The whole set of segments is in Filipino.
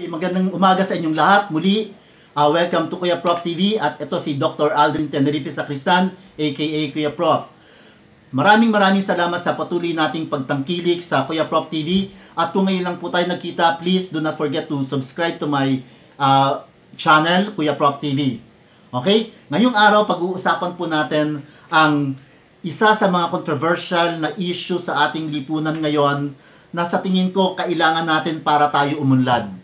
Magandang umaga sa inyong lahat. Muli, welcome to Kuya Prof TV at ito si Dr. Aldrin Tenerife Sacristan, aka Kuya Prof. Maraming salamat sa patuloy nating pagtangkilik sa Kuya Prof TV. At kung ngayon lang po tayo nagkita, please do not forget to subscribe to my channel, Kuya Prof TV. Okay? Ngayong araw, pag-uusapan po natin ang isa sa mga controversial na issue sa ating lipunan ngayon na sa tingin ko kailangan natin para tayo umunlad.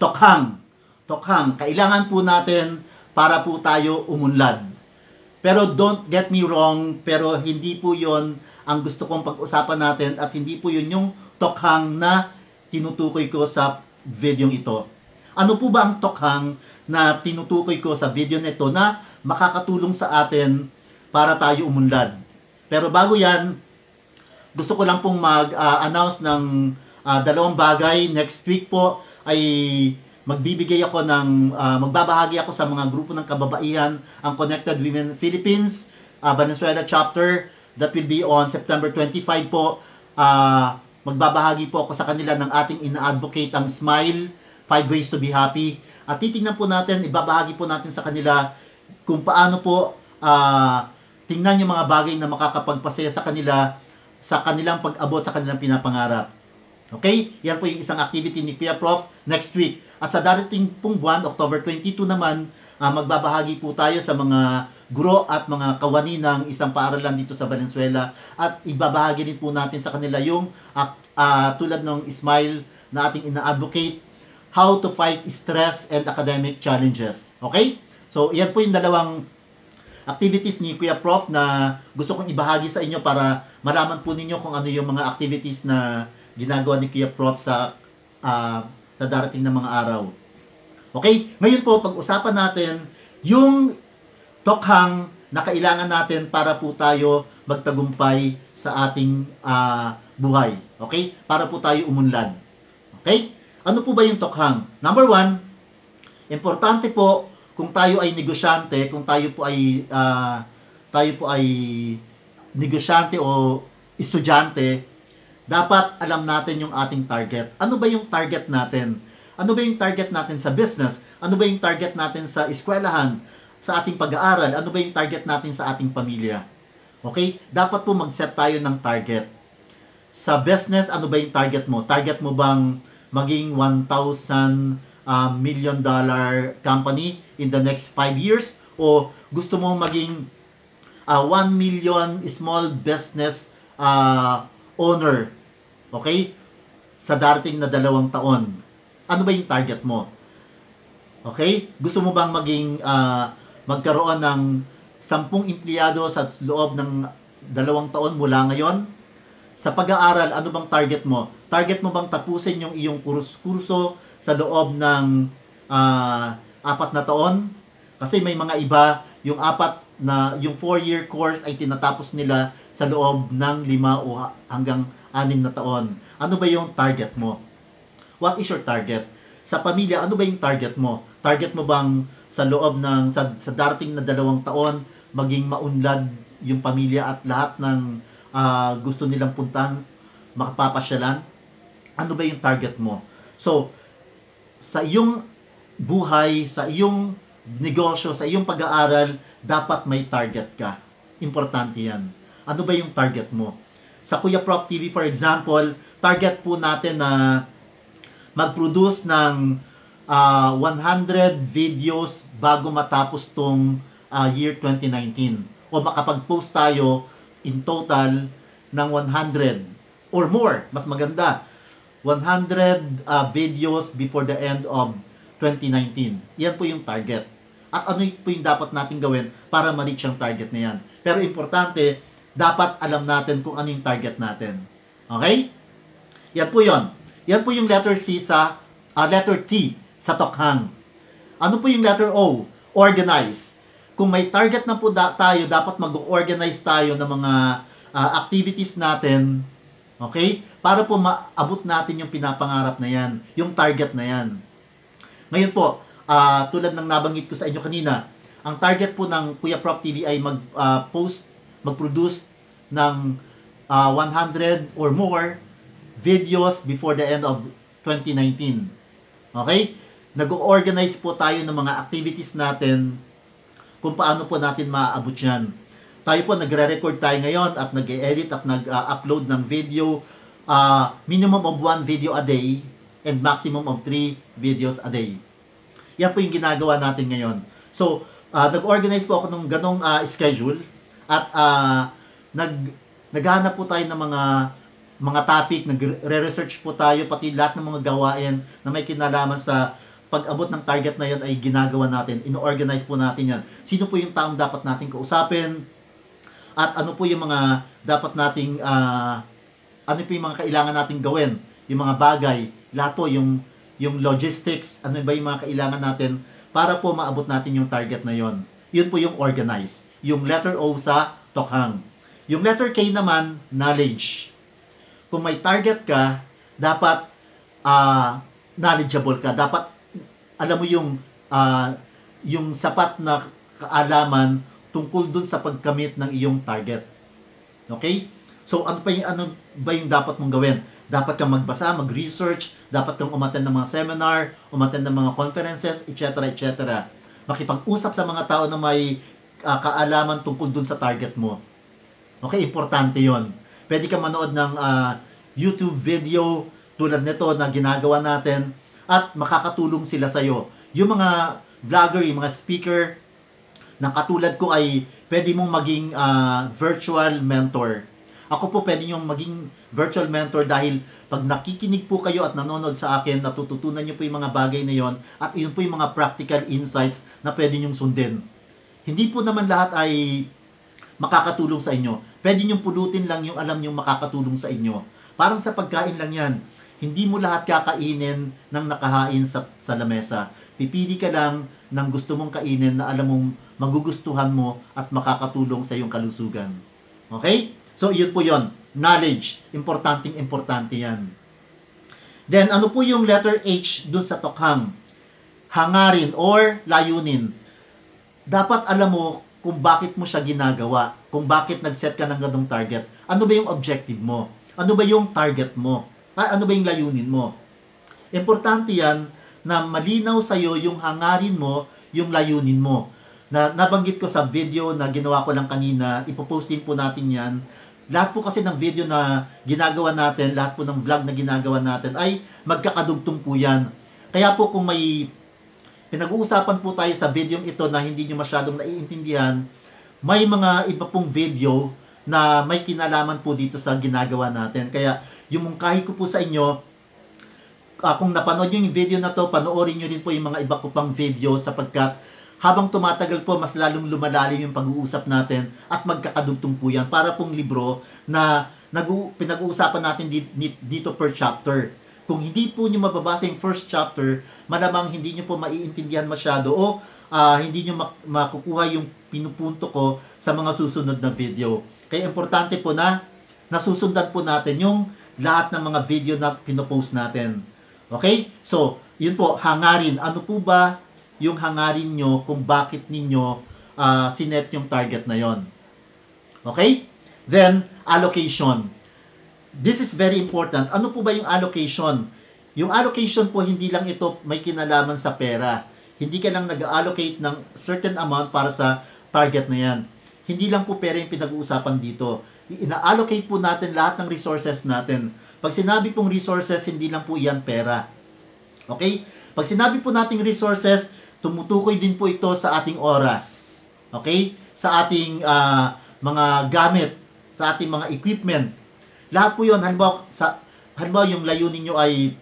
Tokhang. Kailangan po natin para po tayo umunlad. Pero don't get me wrong, pero hindi po yon ang gusto kong pag-usapan natin at hindi po yun yung tokhang na tinutukoy ko sa video ito. Ano po ba ang tokhang na tinutukoy ko sa video nito na makakatulong sa atin para tayo umunlad? Pero bago yan, gusto ko lang pong mag-announce ng dalawang bagay. Next week po ay magbibigay ako ng magbabahagi ako sa mga grupo ng kababaihan, ang Connected Women Philippines Valenzuela chapter, that will be on September 25 po. Magbabahagi po ako sa kanila ng ating ina-advocate ang Smile 5 Ways to be Happy, at titingnan po natin, ibabahagi po natin sa kanila kung paano po tingnan yung mga bagay na makakapagpasaya sa kanila sa kanilang pag-abot sa kanilang pinapangarap. Okay? Yan po yung isang activity ni Kuya Prof next week. At sa darating pong buwan, October 22 naman, magbabahagi po tayo sa mga guro at mga kawani ng isang paaralan dito sa Valenzuela. At ibabahagi din po natin sa kanila yung tulad ng Smile na ating ina-advocate, how to fight stress and academic challenges. Okay? So, yan po yung dalawang activities ni Kuya Prof na gusto kong ibahagi sa inyo para malaman po ninyo kung ano yung mga activities na ginagawa ni Kuya Prof sa darating na mga araw. Okay? Ngayon po, pag-usapan natin yung tokhang na kailangan natin para po tayo magtagumpay sa ating buhay. Okay? Para po tayo umunlad. Okay? Ano po ba yung tokhang? Number one, importante po kung tayo ay negosyante, kung tayo po ay negosyante o estudyante, dapat alam natin yung ating target. Ano ba yung target natin? Ano ba yung target natin sa business? Ano ba yung target natin sa eskwelahan, sa ating pag-aaral? Ano ba yung target natin sa ating pamilya? Okay? Dapat po mag-set tayo ng target. Sa business, ano ba yung target mo? Target mo bang maging 1,000 million dollar company in the next 5 years? O gusto mo maging 1 million small business owner? Okay? Sa darating na 2 taon. Ano ba yung target mo? Okay? Gusto mo bang maging magkaroon ng 10 empleyado sa loob ng 2 taon mula ngayon? Sa pag-aaral, ano bang target mo? Target mo bang tapusin yung iyong kurso sa loob ng 4 na taon? Kasi may mga iba, yung 4-year course ay tinatapos nila sa loob ng 5 o hanggang 6 na taon. Ano ba yung target mo? What is your target? Sa pamilya, ano ba yung target mo? Target mo bang sa loob ng, sa darating na 2 taon, maging maunlad yung pamilya at lahat ng gusto nilang puntahan, makapapasyalan? Ano ba yung target mo? So, sa iyong buhay, sa iyong negosyo, sa iyong pag-aaral, dapat may target ka. Importante yan. Ano ba yung target mo? Sa Kuya Prof TV, for example, target po natin na mag-produce ng 100 videos bago matapos tong year 2019. O makapag-post tayo in total ng 100 or more. Mas maganda. 100 videos before the end of 2019. Yan po yung target. At ano po yung dapat natin gawin para ma-reach ang target na yan. Pero importante, dapat alam natin kung ano yung target natin. Okay? Yan po yun. Yan po yung letter T sa tokhang. Ano po yung letter O? Organize. Kung may target na po tayo, dapat mag-organize tayo ng mga activities natin. Okay? Para po maabot natin yung pinapangarap na yan. Yung target na yan. Ngayon po, tulad ng nabanggit ko sa inyo kanina, ang target po ng Kuya Prof TV ay mag-produce ng 100 or more videos before the end of 2019. Okay? Nag-organize po tayo ng mga activities natin kung paano po natin maaabot yan. Tayo po, nagre-record tayo ngayon at nag-edit at nag-upload ng video. Minimum of 1 video a day and maximum of 3 videos a day. Yan po yung ginagawa natin ngayon. So, nag-organize po ako ng ganong schedule at naghanap po tayo ng mga topic, nagre-research po tayo, pati lahat ng mga gawain na may kinalaman sa pag-abot ng target na yon ay ginagawa natin. Ino-organize po natin yan. Sino po yung taong dapat natin kausapin? At ano po yung mga dapat nating, ano po yung mga kailangan nating gawin? Yung mga bagay, lahat po, yung logistics, ano ba yung mga kailangan natin para po maabot natin yung target na yon. Yun po yung organize. Yung letter O sa tokhang. Yung letter K naman, knowledge. Kung may target ka, dapat knowledgeable ka. Dapat alam mo yung sapat na kaalaman tungkol dun sa pagkamit ng iyong target. Okay? So, ano ba yung dapat mong gawin? Dapat kang magbasa, mag-research, dapat kang umattend ng mga seminar, umattend ng mga conferences, etc., etc. Makipag-usap sa mga tao na may kaalaman tungkol dun sa target mo. Okay? Importante yon. Pwede kang manood ng YouTube video tulad nito na ginagawa natin at makakatulong sila sa'yo. Yung mga vlogger, yung mga speaker na katulad ko ay pwede mong maging virtual mentor. Ako po pwede nyo maging virtual mentor dahil pag nakikinig po kayo at nanonood sa akin, natututunan nyo po yung mga bagay na yon at yun po yung mga practical insights na pwede nyong sundin. Hindi po naman lahat ay makakatulong sa inyo. Pwede nyong pulutin lang yung alam nyong makakatulong sa inyo. Parang sa pagkain lang yan. Hindi mo lahat kakainin ng nakahain sa lamesa. Pipili ka lang ng gusto mong kainin na alam mong magugustuhan mo at makakatulong sa iyong kalusugan. Okay? So, yun po yun. Knowledge. Importante yan. Then, ano po yung letter H dun sa tokhang? Hangarin or layunin. Dapat alam mo kung bakit mo siya ginagawa. Kung bakit nag-set ka ng ganong target. Ano ba yung objective mo? Ano ba yung target mo? Ano ba yung layunin mo? Importante yan na malinaw sa'yo yung hangarin mo, yung layunin mo. Nabanggit ko sa video na ginawa ko lang kanina, ipopost din po natin yan. Lahat po kasi ng video na ginagawa natin, lahat po ng vlog na ginagawa natin ay magkakadugtong po yan. Kaya po kung may pinag-uusapan po tayo sa video ito na hindi nyo masyadong naiintindihan, may mga iba pong video na may kinalaman po dito sa ginagawa natin. Kaya yung mungkahi ko po sa inyo, kung napanood nyo yung video na to, panoorin nyo rin po yung mga iba ko pang video sapagkat habang tumatagal po, mas lalong lumalalim yung pag-uusap natin at magkakadugtong po yan para pong libro na pinag-uusapan natin dito per chapter. Kung hindi po nyo mababasa yung first chapter, malamang hindi nyo po maiintindihan masyado o hindi nyo makukuha yung pinupunto ko sa mga susunod na video. Kaya importante po na nasusundan po natin yung lahat ng mga video na pinopost natin. Okay? So, yun po, hangarin. Ano po ba yung hangarin nyo kung bakit ninyo sinet yung target na yon? Okay? Then, allocation. This is very important. Ano po ba yung allocation? Yung allocation po, hindi lang ito may kinalaman sa pera. Hindi ka lang nag-allocate ng certain amount para sa target na yan. Hindi lang po pera yung pinag-uusapan dito. Ina-allocate po natin lahat ng resources natin. Pag sinabi pong resources, hindi lang po iyan pera. Okay? Pag sinabi po nating resources, tumutukoy din po ito sa ating oras. Okay? Sa ating mga gamit, sa ating mga equipment. Lahat po yun. Halimbawa yung layunin nyo ay,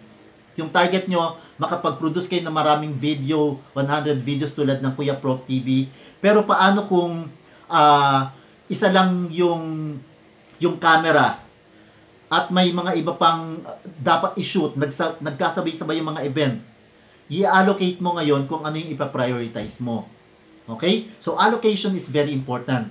yung target nyo, makapag-produce kayo ng maraming video, 100 videos tulad ng Kuya Prof TV. Pero paano kung isa lang yung camera at may mga iba pang dapat i-shoot, nagkasabay-sabay yung mga event, i-allocate mo ngayon kung ano yung ipa-prioritize mo. Okay? So, allocation is very important.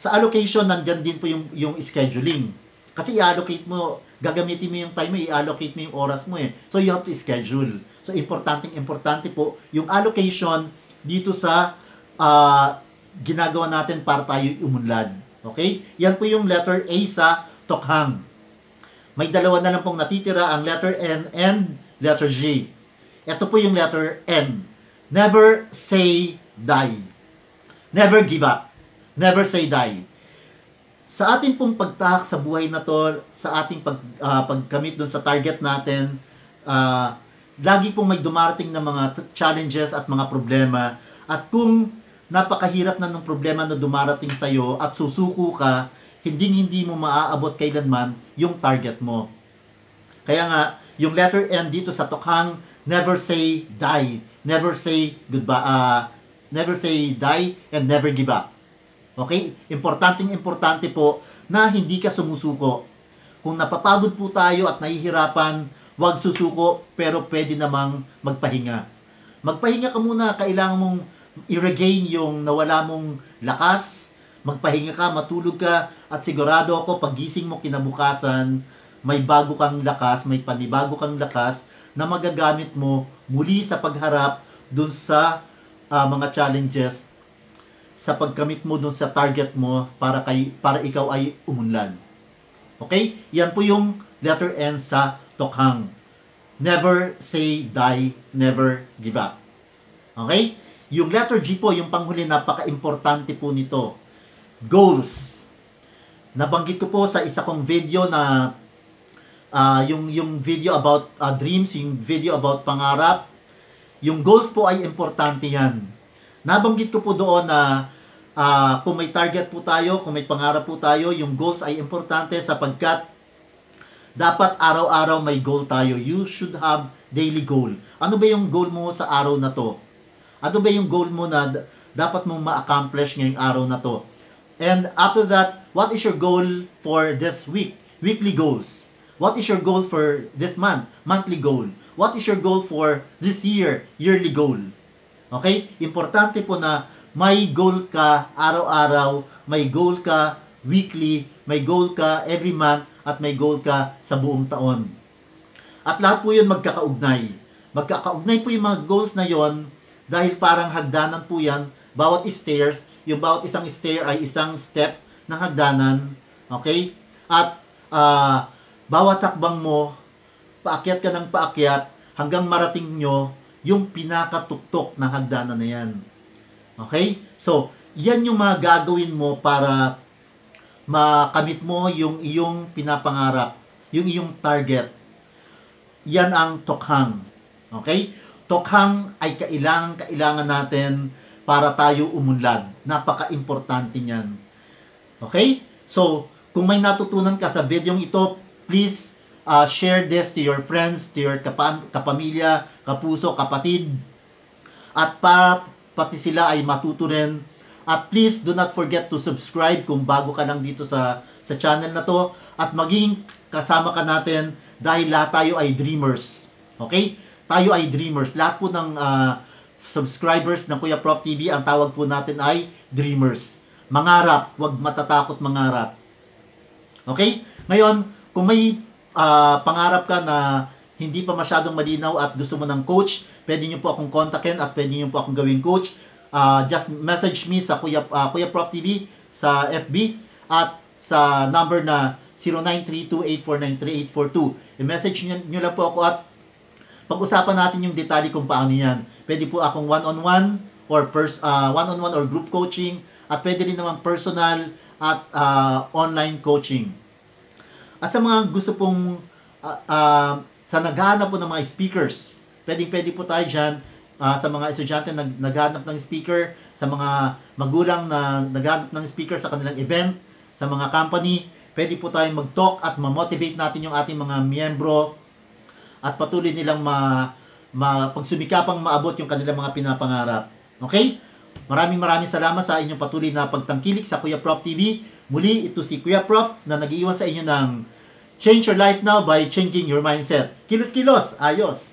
Sa allocation, nandyan din po yung scheduling. Kasi i-allocate mo, gagamitin mo yung time mo, i-allocate mo yung oras mo eh. So, you have to schedule. So, importante po yung allocation dito sa ginagawa natin para tayo umunlad. Okay? Yan po yung letter A sa tokhang. May dalawa na lang pong natitira, ang letter N and letter G. Ito po yung letter N. Never say die. Never give up. Never say die. Sa ating pong pagtahak sa buhay na to, sa ating pagkamit dun sa target natin, lagi pong may dumarating na mga challenges at mga problema. At kung napakahirap na ng problema na dumarating sa'yo at susuko ka, hindi mo maaabot kailanman yung target mo. Kaya nga, yung letter N dito sa tokhang, never say die. Never say goodbye. Never say die and never give up. Okay? Importante po na hindi ka sumusuko. Kung napapagod po tayo at nahihirapan, huwag susuko, pero pwede namang magpahinga. Magpahinga ka muna, kailangan mong i-regain yung nawala mong lakas. Magpahinga ka, matulog ka, at sigurado ako paggising mo kinabukasan, may bago kang lakas, may panibago kang lakas na magagamit mo muli sa pagharap dun sa mga challenges, sa pagkamit mo dun sa target mo para ikaw ay umunlad. Okay? Yan po yung letter N sa tokhang. Never say die, never give up. Okay? Yung letter G po, yung panghuli, napaka-importante po nito. Goals. Nabanggit ko po sa isa kong video na yung video about dreams, yung video about pangarap. Yung goals po ay importante yan. Nabanggit ko po doon na kung may target po tayo, kung may pangarap po tayo, yung goals ay importante sapagkat dapat araw-araw may goal tayo. You should have daily goal. Ano ba yung goal mo sa araw na to? Ano ba yung goal mo na dapat mong ma-accomplish ngayong araw na to? And after that, what is your goal for this week? Weekly goals. What is your goal for this month? Monthly goal. What is your goal for this year? Yearly goal. Okay? Importante po na may goal ka araw-araw, may goal ka weekly, may goal ka every month, at may goal ka sa buong taon. At lahat po yun magkakaugnay. Magkakaugnay po yung mga goals na yon dahil parang hagdanan po yan. Bawat stairs, yung bawat isang stair ay isang step ng hagdanan. Okay? At bawat takbang mo, paakyat ka ng paakyat hanggang marating nyo yung pinakatuktok ng hagdanan na yan. Okay? So, yan yung mga gagawin mo para makamit mo yung iyong pinapangarap, yung iyong target. Yan ang tokhang. Okay? Tokhang ay kailangan natin para tayo umunlad. Napaka-importante niyan. Okay? So, kung may natutunan ka sa video ito, please share this to your friends, to your kapamilya, kapuso, kapatid. At pati sila ay matuto rin. At please do not forget to subscribe kung bago ka lang dito sa channel na to. At maging kasama ka natin dahil lahat tayo ay dreamers. Okay? Tayo ay dreamers. Lahat po ng subscribers ng Kuya Prof TV, ang tawag po natin ay dreamers. Mangarap, huwag matatakot mangarap. Okay? Ngayon, kung may pangarap ka na hindi pa masyadong malinaw at gusto mo ng coach, pwede nyo po akong kontakin at pwede nyo po akong gawing coach. Just message me sa Kuya Prof TV sa FB at sa number na 0932-849-3842. I-message nyo lang po ako at pag-usapan natin yung detalye kung paano yan. Pwede po akong one-on-one or group coaching at pwede rin naman personal at online coaching. At sa mga gusto pong sa naghahanap po ng mga speakers, pwede po tayo dyan. Sa mga estudyante na naghahanap ng speaker, sa mga magulang na naghahanap ng speaker sa kanilang event, sa mga company, pwede po tayong mag-talk at ma-motivate natin yung ating mga miyembro at patuloy nilang pagsumikapang maabot yung kanilang mga pinapangarap. Okay? Maraming salamat sa inyong patuloy na pagtangkilik sa Kuya Prof TV. Muli, ito si Kuya Prof na nag-iwan sa inyo ng Change Your Life Now by Changing Your Mindset. Kilos-kilos! Ayos!